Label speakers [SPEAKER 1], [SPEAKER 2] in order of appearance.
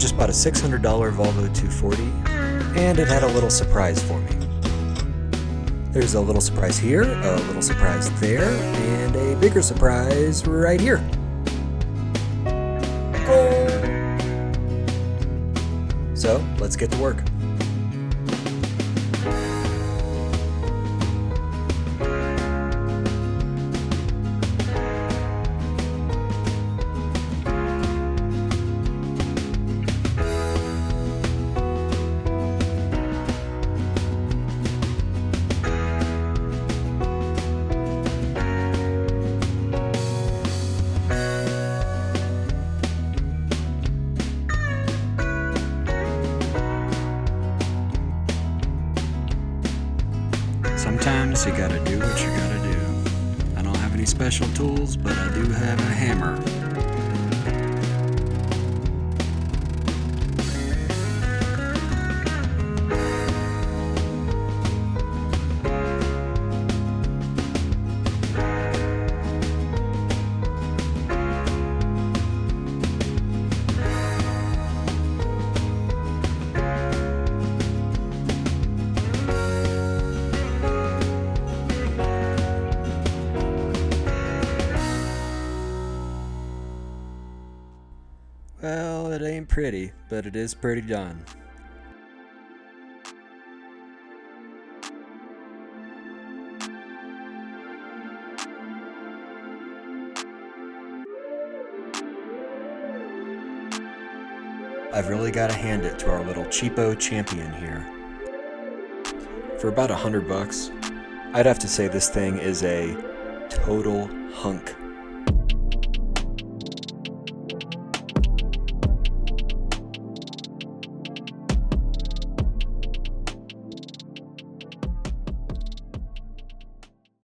[SPEAKER 1] just bought a $600 Volvo 240, and it had a little surprise for me. There's a little surprise here, a little surprise there, and a bigger surprise right here. So, let's get to work. Sometimes you gotta do what you gotta do. I don't have any special tools, but I do have a hammer. Well, it ain't pretty, but it is pretty done. I've really got to hand it to our little cheapo champion here. For about $100, I'd have to say this thing is a total hunk